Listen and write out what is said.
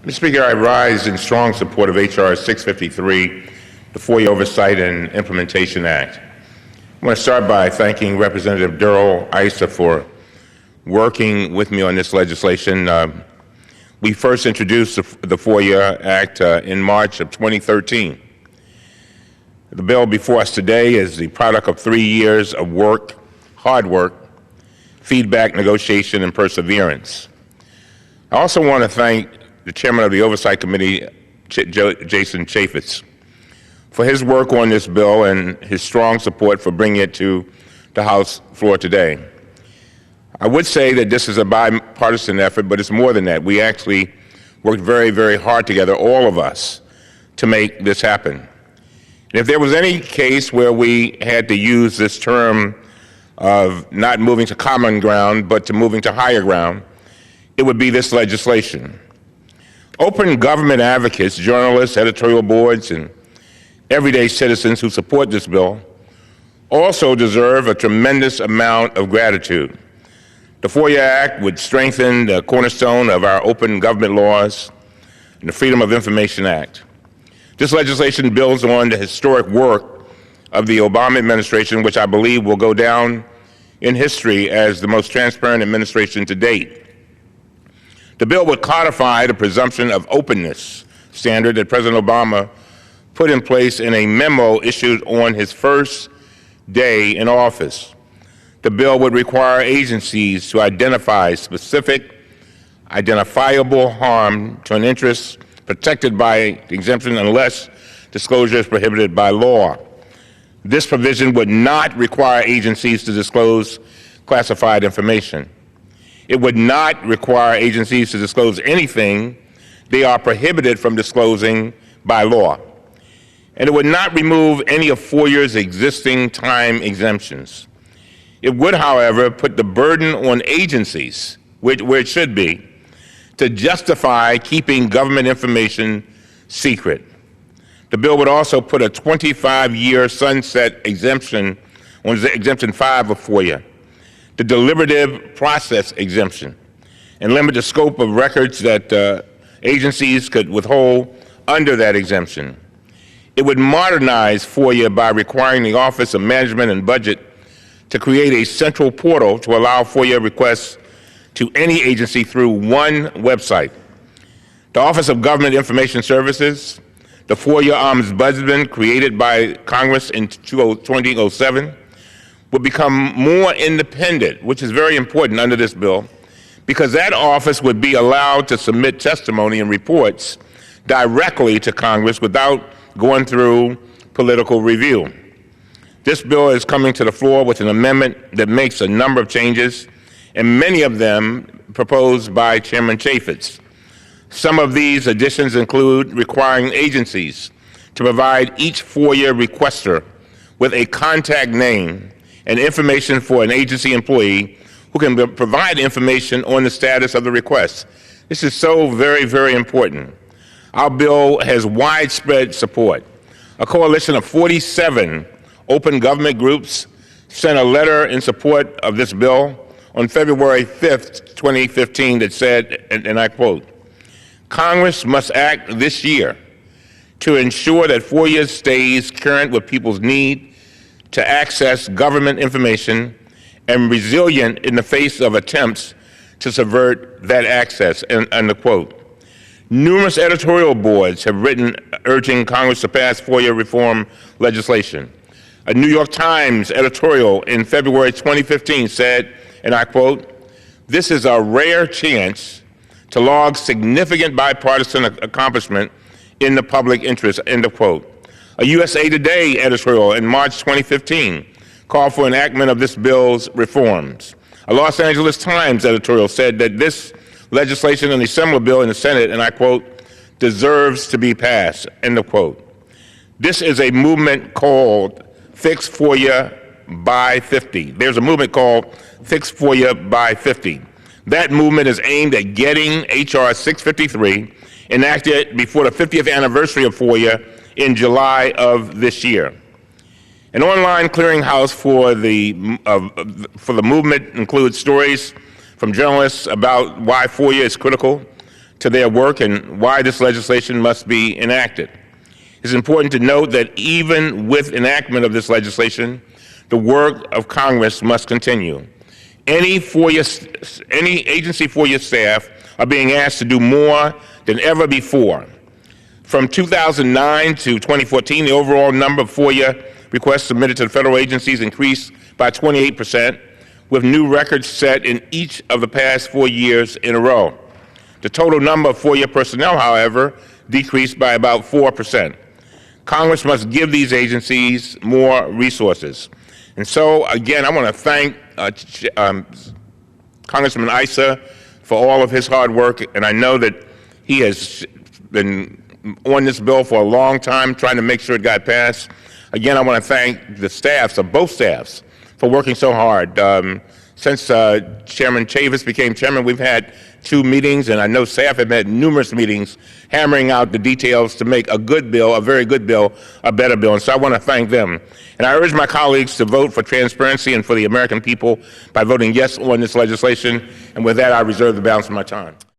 Mr. Speaker, I rise in strong support of H.R. 653, the FOIA Oversight and Implementation Act. I want to start by thanking Representative Darrell Issa for working with me on this legislation. We first introduced the FOIA Act in March of 2013. The bill before us today is the product of 3 years of work, hard work, feedback, negotiation, and perseverance. I also want to thank the Chairman of the Oversight Committee, Jason Chaffetz, for his work on this bill and his strong support for bringing it to the House floor today. I would say that this is a bipartisan effort, but it's more than that. We actually worked very, very hard together, all of us, to make this happen. And if there was any case where we had to use this term of not moving to common ground, but to moving to higher ground, it would be this legislation. Open government advocates, journalists, editorial boards, and everyday citizens who support this bill also deserve a tremendous amount of gratitude. The FOIA Act would strengthen the cornerstone of our open government laws and the Freedom of Information Act. This legislation builds on the historic work of the Obama administration, which I believe will go down in history as the most transparent administration to date. The bill would codify the presumption of openness standard that President Obama put in place in a memo issued on his first day in office. The bill would require agencies to identify specific, identifiable harm to an interest protected by the exemption unless disclosure is prohibited by law. This provision would not require agencies to disclose classified information. It would not require agencies to disclose anything they are prohibited from disclosing by law. And it would not remove any of FOIA's existing time exemptions. It would, however, put the burden on agencies, where it should be, to justify keeping government information secret. The bill would also put a 25-year sunset exemption on Exemption 5 of FOIA, the deliberative process exemption, and limit the scope of records that agencies could withhold under that exemption. It would modernize FOIA by requiring the Office of Management and Budget to create a central portal to allow FOIA requests to any agency through one website. The Office of Government Information Services, the FOIA Ombudsman created by Congress in 2007, would become more independent, which is very important under this bill, because that office would be allowed to submit testimony and reports directly to Congress without going through political review. This bill is coming to the floor with an amendment that makes a number of changes, and many of them proposed by Chairman Chaffetz. Some of these additions include requiring agencies to provide each FOIA requester with a contact name and information for an agency employee who can provide information on the status of the request. This is so very, very important. Our bill has widespread support. A coalition of 47 open government groups sent a letter in support of this bill on February 5th, 2015 that said, and I quote, "Congress must act this year to ensure that FOIA stays current with people's need to access government information and resilient in the face of attempts to subvert that access," end quote. Numerous editorial boards have written urging Congress to pass FOIA reform legislation. A New York Times editorial in February 2015 said, and I quote, "This is a rare chance to log significant bipartisan accomplishment in the public interest," end of quote. A USA Today editorial in March 2015 called for enactment of this bill's reforms. A Los Angeles Times editorial said that this legislation and a similar bill in the Senate, and I quote, "deserves to be passed," end of quote. This is a movement called Fix FOIA by 50. There's a movement called Fix FOIA by 50. That movement is aimed at getting H.R. 653 enacted before the 50th anniversary of FOIA in July of this year. An online clearinghouse for the movement includes stories from journalists about why FOIA is critical to their work and why this legislation must be enacted. It's important to note that even with enactment of this legislation, the work of Congress must continue. Any agency FOIA staff are being asked to do more than ever before. From 2009 to 2014, the overall number of FOIA requests submitted to the federal agencies increased by 28%, with new records set in each of the past 4 years in a row. The total number of FOIA personnel, however, decreased by about 4%. Congress must give these agencies more resources. And so, again, I want to thank Congressman Issa for all of his hard work, and I know that he has been on this bill for a long time, trying to make sure it got passed. Again, I want to thank the staffs of both staffs for working so hard. Since Chairman Chavis became chairman, we've had 2 meetings, and I know staff have had numerous meetings hammering out the details to make a good bill, a very good bill, a better bill. And so I want to thank them. And I urge my colleagues to vote for transparency and for the American people by voting yes on this legislation. And with that, I reserve the balance of my time.